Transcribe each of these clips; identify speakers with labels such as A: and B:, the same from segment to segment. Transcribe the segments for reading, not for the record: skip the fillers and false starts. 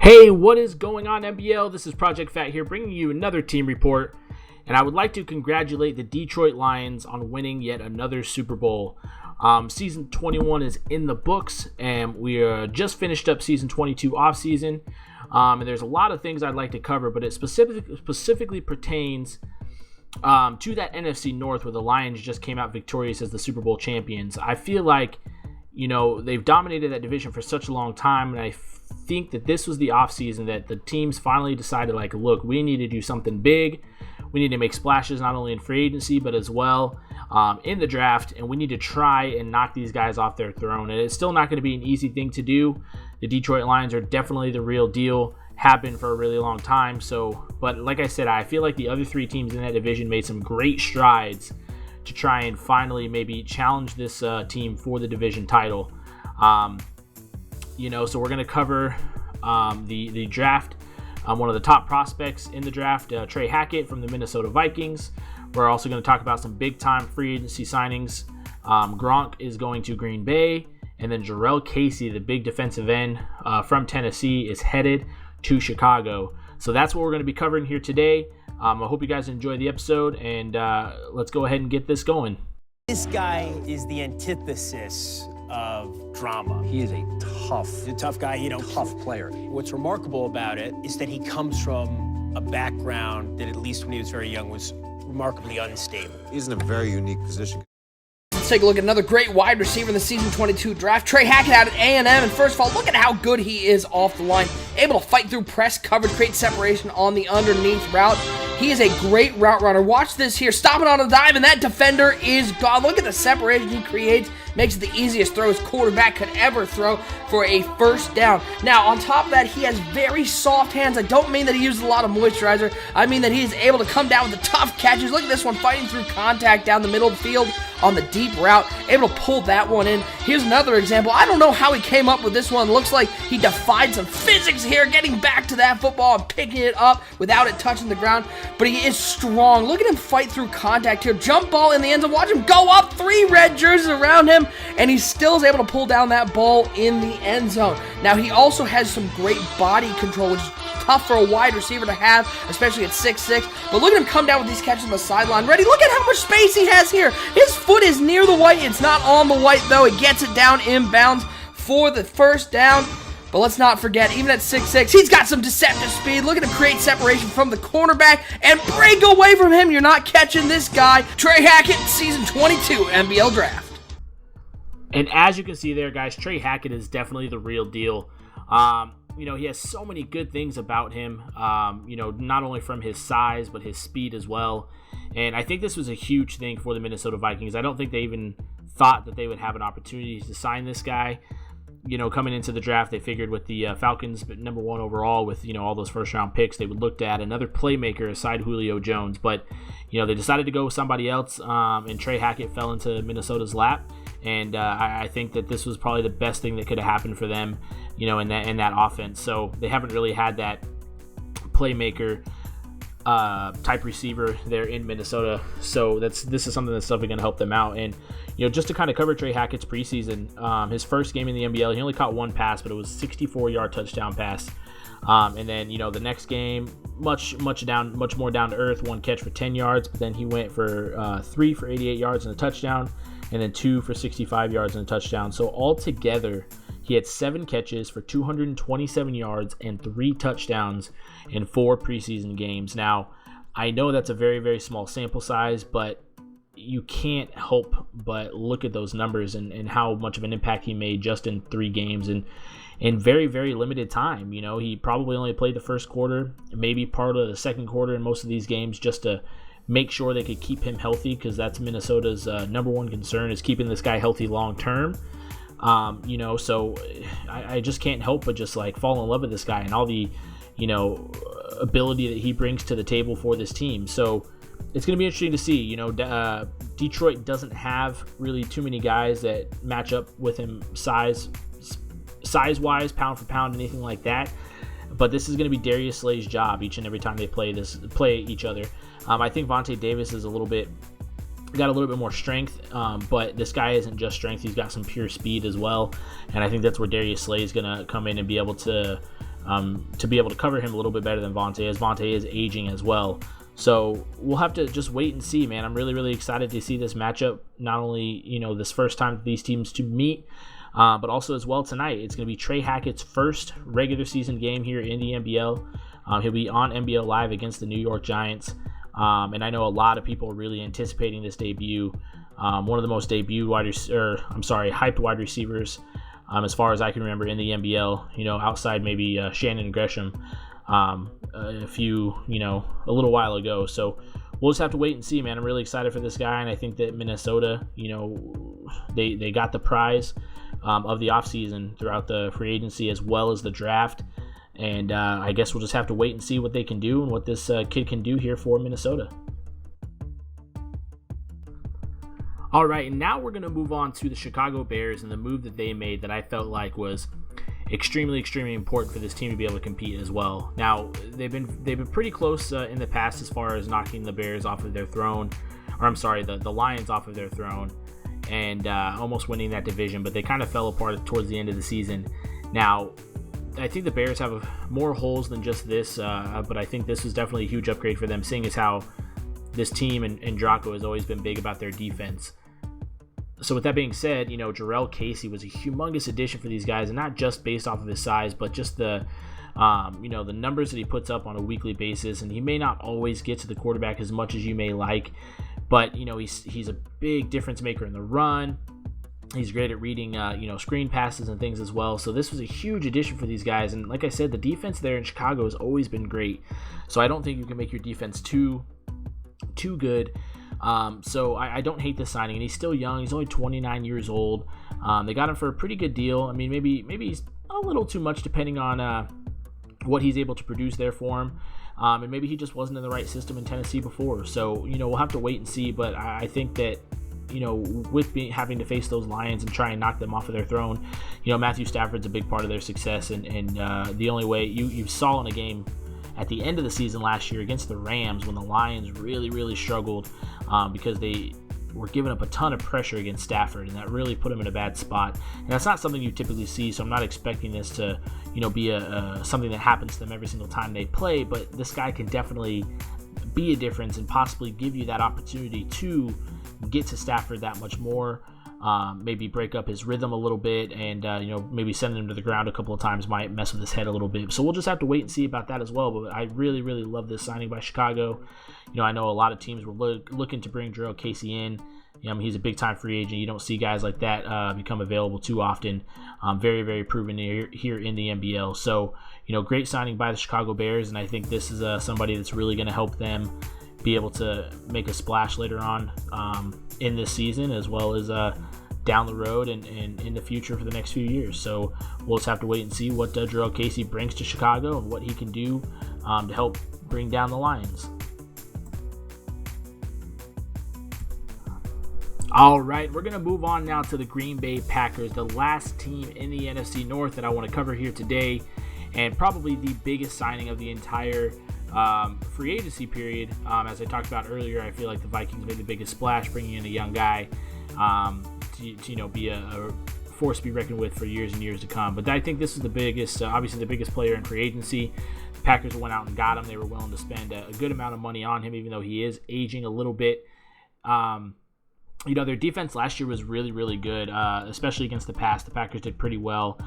A: Hey, what is going on, NBL? This is Project Fat here, bringing you another team report, and I would like to congratulate the Detroit Lions on winning yet another Super Bowl. Season 21 is in the books, and we just finished up Season 22 offseason, and there's a lot of things I'd like to cover, but it specifically pertains to that NFC North where the Lions just came out victorious as the Super Bowl champions. I feel like, they've dominated that division for such a long time, and I think that this was the offseason that the teams finally decided, look, we need to do something big. We need to make splashes not only in free agency, but as well in the draft, and we need to try and knock these guys off their throne. And it's still not going to be an easy thing to do. The Detroit Lions are definitely the real deal, have been for a really long time. But like I said, I feel like the other three teams in that division made some great strides to try and finally maybe challenge this team for the division title. So we're going to cover the draft. One of the top prospects in the draft, Trey Hackett from the Minnesota Vikings. We're also going to talk about some big-time free agency signings. Gronk is going to Green Bay, and then Jarrell Casey, the big defensive end from Tennessee, is headed to Chicago. So that's what we're going to be covering here today. I hope you guys enjoy the episode, and let's go ahead and get this going.
B: This guy is the antithesis of drama.
C: He is a tough
B: guy,
C: tough player.
B: What's remarkable about it is that he comes from a background that, at least when he was very young, was remarkably unstable.
D: He's in a very unique position.
E: Let's take a look at another great wide receiver in the Season 22 draft. Trey Hackett out at A&M, and first of all, look at how good he is off the line. Able to fight through press coverage, create separation on the underneath route. He is a great route runner. Watch this here, stopping on a dime, and that defender is gone. Look at the separation he creates. Makes it the easiest throw his quarterback could ever throw for a first down. Now, on top of that, he has very soft hands. I don't mean that he uses a lot of moisturizer. I mean that he is able to come down with the tough catches. Look at this one, fighting through contact down the middle of the field on the deep route. Able to pull that one in. Here's another example. I don't know how he came up with this one. Looks like he defied some physics here, getting back to that football and picking it up without it touching the ground. But he is strong. Look at him fight through contact here. Jump ball in the end zone. Watch him go up. 3 red jerseys around him, and he still is able to pull down that ball in the end zone. Now, he also has some great body control, which is tough for a wide receiver to have, especially at 6'6". But look at him come down with these catches on the sideline. Ready? Look at how much space he has here. His foot is near the white. It's not on the white, though. He gets it down inbounds for the first down. But let's not forget, even at 6'6", he's got some deceptive speed. Look at him create separation from the cornerback and break away from him. You're not catching this guy. Trey Hackett, Season 22 NBL Draft.
A: And as you can see there, guys, Trey Hackett is definitely the real deal. He has so many good things about him, not only from his size, but his speed as well. And I think this was a huge thing for the Minnesota Vikings. I don't think they even thought that they would have an opportunity to sign this guy. Coming into the draft, they figured with the Falcons, but number 1 overall with, all those first-round picks, they would look at another playmaker aside Julio Jones. But, they decided to go with somebody else, and Trey Hackett fell into Minnesota's lap. And I think that this was probably the best thing that could have happened for them, in that offense. So they haven't really had that playmaker type receiver there in Minnesota. So this is something that's definitely going to help them out. And just to kind of cover Trey Hackett's preseason, his first game in the NBL, he only caught 1 pass, but it was a 64-yard touchdown pass. And then the next game, much more down to earth, 1 catch for 10 yards, but then he went for 3 for 88 yards and a touchdown, and then 2 for 65 yards and a touchdown. So altogether, he had 7 catches for 227 yards and 3 touchdowns in 4 preseason games. Now, I know that's a very, very small sample size, but you can't help but look at those numbers and how much of an impact he made just in 3 games and in very, very limited time. He probably only played the first quarter, maybe part of the second quarter in most of these games, just to make sure they could keep him healthy, because that's Minnesota's number 1 concern, is keeping this guy healthy long term. So I just can't help but just fall in love with this guy and all the, ability that he brings to the table for this team. So it's going to be interesting to see. Detroit doesn't have really too many guys that match up with him size-wise, pound for pound, anything like that. But this is going to be Darius Slay's job each and every time they play each other. I think Vontae Davis is got a little bit more strength, but this guy isn't just strength. He's got some pure speed as well, and I think that's where Darius Slay is going to come in and be able to to be able to cover him a little bit better than Vontae, as Vontae is aging as well. So we'll have to just wait and see, man. I'm really, really excited to see this matchup. Not only, this first time for these teams to meet, but also as well tonight. It's going to be Trey Hackett's first regular season game here in the NBL. He'll be on NBL Live against the New York Giants. And I know a lot of people are really anticipating this debut. One of the most hyped wide receivers, as far as I can remember in the NBL, outside maybe Shannon Gresham. A little while ago. So we'll just have to wait and see, man. I'm really excited for this guy, and I think that Minnesota, they got the prize of the offseason throughout the free agency as well as the draft. And I guess we'll just have to wait and see what they can do and what this kid can do here for Minnesota. All right, and now we're going to move on to the Chicago Bears and the move that they made that I felt like was extremely, extremely important for this team to be able to compete as well. Now, they've been pretty close in the past as far as knocking the Bears off of their throne, the Lions off of their throne, and almost winning that division, but they kind of fell apart towards the end of the season. Now, I think the Bears have more holes than just this, but I think this was definitely a huge upgrade for them, seeing as how this team and Draco has always been big about their defense. So with that being said, Jarrell Casey was a humongous addition for these guys, and not just based off of his size, but just the numbers that he puts up on a weekly basis. And he may not always get to the quarterback as much as you may like, but he's a big difference maker in the run. He's great at reading, screen passes and things as well. So this was a huge addition for these guys. And like I said, the defense there in Chicago has always been great. So I don't think you can make your defense too good. So I don't hate this signing, and he's still young. He's only 29 years old. They got him for a pretty good deal. I mean, maybe he's a little too much depending on what he's able to produce there for him. And maybe he just wasn't in the right system in Tennessee before. So, we'll have to wait and see. But I think that, with having to face those Lions and try and knock them off of their throne, Matthew Stafford's a big part of their success. And the only way you saw in a game at the end of the season last year against the Rams when the Lions really, really struggled because they were giving up a ton of pressure against Stafford, and that really put them in a bad spot. And that's not something you typically see, so I'm not expecting this to, be something that happens to them every single time they play, but this guy can definitely be a difference and possibly give you that opportunity to get to Stafford that much more. Maybe break up his rhythm a little bit, and maybe sending him to the ground a couple of times might mess with his head a little bit. So we'll just have to wait and see about that as well. But I really, really love this signing by Chicago. I know a lot of teams were looking to bring Jarrell Casey in. He's a big-time free agent. You don't see guys like that become available too often. Very, very proven here in the NBL. So, great signing by the Chicago Bears, and I think this is somebody that's really going to help them be able to make a splash later on in this season, as well as down the road and in the future for the next few years. So we'll just have to wait and see what Jarrell Casey brings to Chicago and what he can do to help bring down the Lions. All right, we're going to move on now to the Green Bay Packers, the last team in the NFC North that I want to cover here today, and probably the biggest signing of the entire free agency period. As I talked about earlier, I feel like the Vikings made the biggest splash, bringing in a young guy to be a force to be reckoned with for years and years to come. But I think this is the biggest, obviously the biggest player in free agency. The Packers went out and got him. They were willing to spend a good amount of money on him, even though he is aging a little bit. Their defense last year was really, really good, especially against the pass. The Packers did pretty well.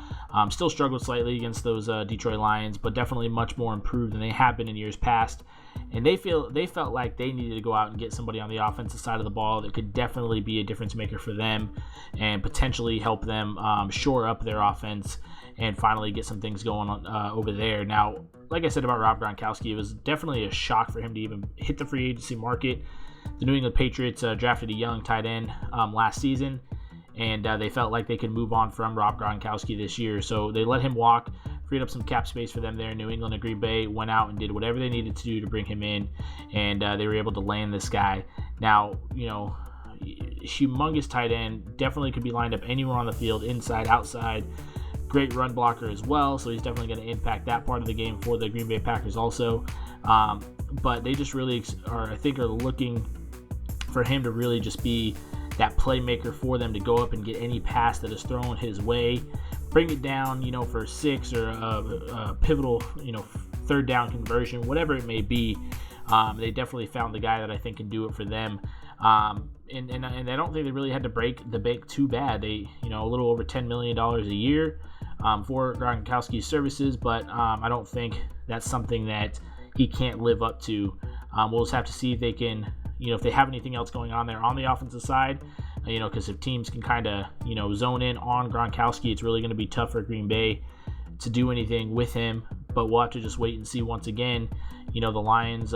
A: Still struggled slightly against those Detroit Lions, but definitely much more improved than they have been in years past. And they felt like they needed to go out and get somebody on the offensive side of the ball that could definitely be a difference maker for them and potentially help them shore up their offense and finally get some things going on over there. Now, like I said about Rob Gronkowski, it was definitely a shock for him to even hit the free agency market. The New England Patriots drafted a young tight end last season, and they felt like they could move on from Rob Gronkowski this year. So they let him walk, freed up some cap space for them there in New England, and Green Bay went out and did whatever they needed to do to bring him in, and they were able to land this guy. Now, humongous tight end, definitely could be lined up anywhere on the field, inside, outside. Great run blocker as well, so he's definitely going to impact that part of the game for the Green Bay Packers also. But they just really are looking for him to really just be that playmaker for them to go up and get any pass that is thrown his way, bring it down, for 6 or a pivotal, third down conversion, whatever it may be. They definitely found the guy that I think can do it for them. And I don't think they really had to break the bank too bad. They, a little over $10 million a year for Gronkowski's services, but I don't think that's something that he can't live up to. We'll just have to see if they can, if they have anything else going on there on the offensive side, because if teams can kind of, zone in on Gronkowski, it's really going to be tough for Green Bay to do anything with him. But we'll have to just wait and see once again. The Lions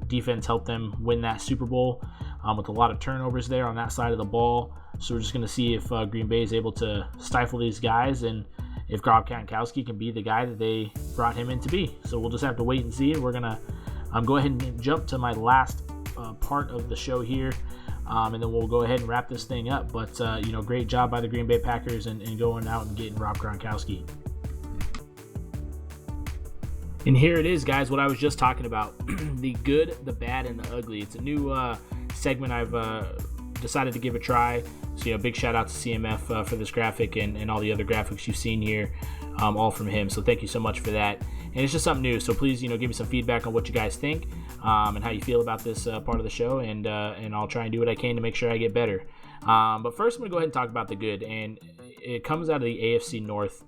A: defense helped them win that Super Bowl with a lot of turnovers there on that side of the ball. So we're just going to see if Green Bay is able to stifle these guys and if Gronkowski can be the guy that they brought him in to be. So we'll just have to wait and see. We're going to go ahead and jump to my last part of the show here, and then we'll go ahead and wrap this thing up. But, great job by the Green Bay Packers and going out and getting Rob Gronkowski. And here it is, guys, what I was just talking about. The good, the bad, and the ugly. It's a new segment I've decided to give a try. So, big shout out to CMF for this graphic and all the other graphics you've seen here, all from him. So thank you so much for that. And it's just something new. So please, give me some feedback on what you guys think and how you feel about this part of the show. And I'll try and do what I can to make sure I get better. But first, I'm going to go ahead and talk about the good. And it comes out of the AFC North.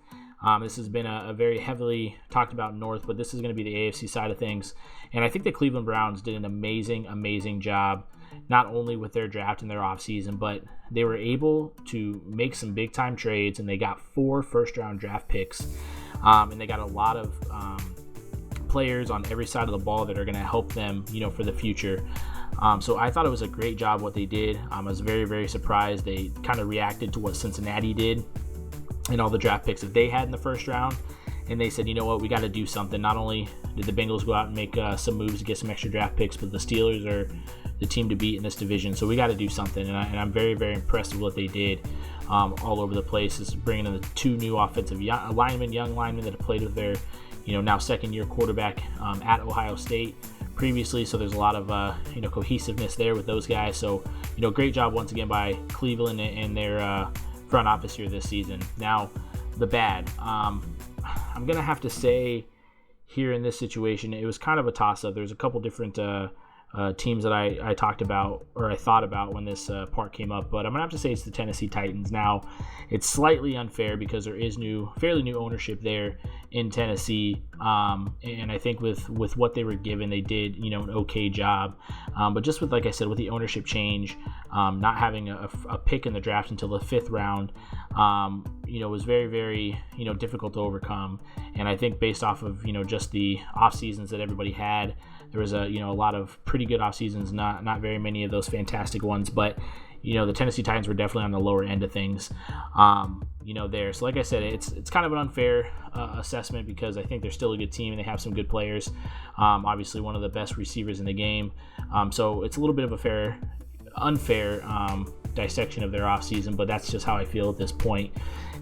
A: This has been a very heavily talked about North, but this is going to be the AFC side of things. And I think the Cleveland Browns did an amazing job, not only with their draft and their offseason, but they were able to make some big-time trades, and they got 4 first-round draft picks. And they got a lot of players on every side of the ball that are going to help them, for the future. So I thought it was a great job what they did. I was very, very surprised. They kind of reacted to what Cincinnati did and all the draft picks that they had in the first round. And they said, you know what, we got to do something. Not only did the Bengals go out and make some moves to get some extra draft picks, but the Steelers are the team to beat in this division. So we got to do something. And I'm very, very impressed with what they did all over the place. Is bringing in the 2 new offensive young linemen that have played with their, now second-year quarterback at Ohio State previously. So there's a lot of, cohesiveness there with those guys. So, great job once again by Cleveland and their front office here this season. Now, the bad. I'm going to have to say here in this situation, it was kind of a toss-up. There's a couple different teams that I talked about or I thought about when this part came up, but I'm going to have to say it's the Tennessee Titans. Now, it's slightly unfair because there is fairly new ownership there in Tennessee, and I think with what they were given, they did, an okay job. But just with, like I said, with the ownership change, not having a pick in the draft until the 5th round, was very, very, difficult to overcome. And I think based off of, just the off seasons that everybody had, there was a lot of pretty good off seasons, not very many of those fantastic ones, but the Tennessee Titans were definitely on the lower end of things, there. So like I said, it's kind of an unfair assessment because I think they're still a good team and they have some good players. Obviously one of the best receivers in the game. So it's a little bit of a unfair dissection of their offseason, but that's just how I feel at this point.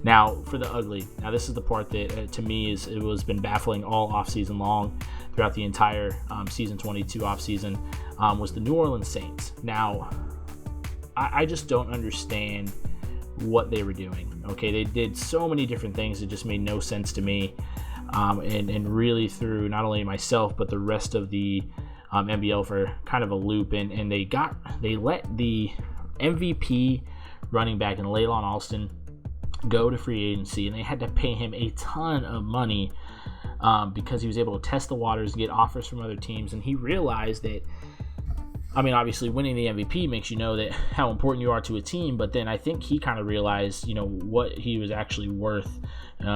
A: Now for the ugly. Now this is the part that to me it was been baffling all offseason long throughout the entire season 22 offseason was the New Orleans Saints. Now I just don't understand what they were doing. Okay, they did so many different things that just made no sense to me, and really threw not only myself but the rest of the NBL for kind of a loop. And they let the MVP running back in Leylon Alston go to free agency, and they had to pay him a ton of money because he was able to test the waters and get offers from other teams. And he realized that, obviously winning the MVP makes you know that how important you are to a team, but then I think he kind of realized, what he was actually worth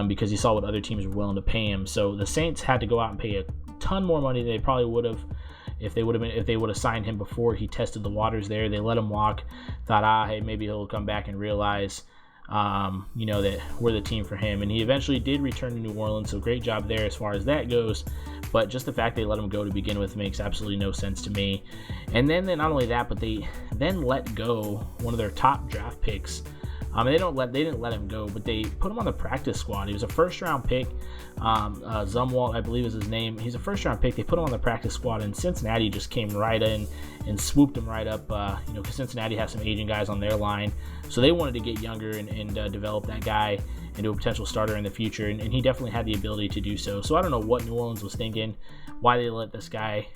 A: because he saw what other teams were willing to pay him. So the Saints had to go out and pay a ton more money than they probably would have if they would have signed him before he tested the waters there. They let him walk, thought, hey, maybe he'll come back and realize, that we're the team for him. And he eventually did return to New Orleans, so great job there as far as that goes. But just the fact they let him go to begin with makes absolutely no sense to me. And then not only that, but they then let go one of their top draft picks. They didn't let him go, but they put him on the practice squad. He was a first-round pick. Zumwalt, I believe is his name. He's a first-round pick. They put him on the practice squad, and Cincinnati just came right in and swooped him right up. Because Cincinnati has some aging guys on their line, so they wanted to get younger and develop that guy. into a potential starter in the future, and he definitely had the ability to do so. So I don't know what New Orleans was thinking, why they let this guy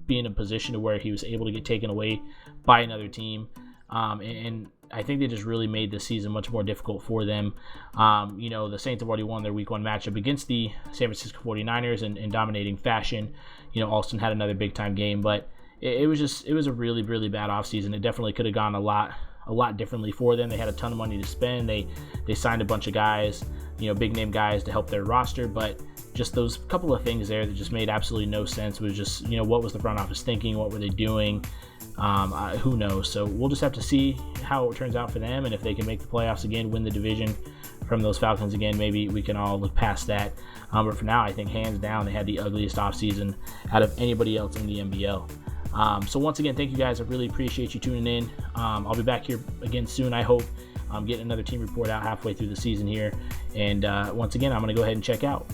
A: be in a position to where he was able to get taken away by another team. And I think they just really made this season much more difficult for them. The Saints have already won their week 1 matchup against the San Francisco 49ers in dominating fashion. Alston had another big time game, but it was a really, really bad offseason. It definitely could have gone a lot differently for them. They had a ton of money to spend. They signed a bunch of guys, big name guys to help their roster, but just those couple of things there that just made absolutely no sense. Was just, what was the front office thinking? What were they doing? Who knows? So we'll just have to see how it turns out for them, and if they can make the playoffs again, win the division from those Falcons again, maybe we can all look past that. But for now, I think hands down they had the ugliest offseason out of anybody else in the NBL. So once again, thank you guys. I really appreciate you tuning in. I'll be back here again soon, I hope. I'm getting another team report out halfway through the season here. And once again, I'm going to go ahead and check out.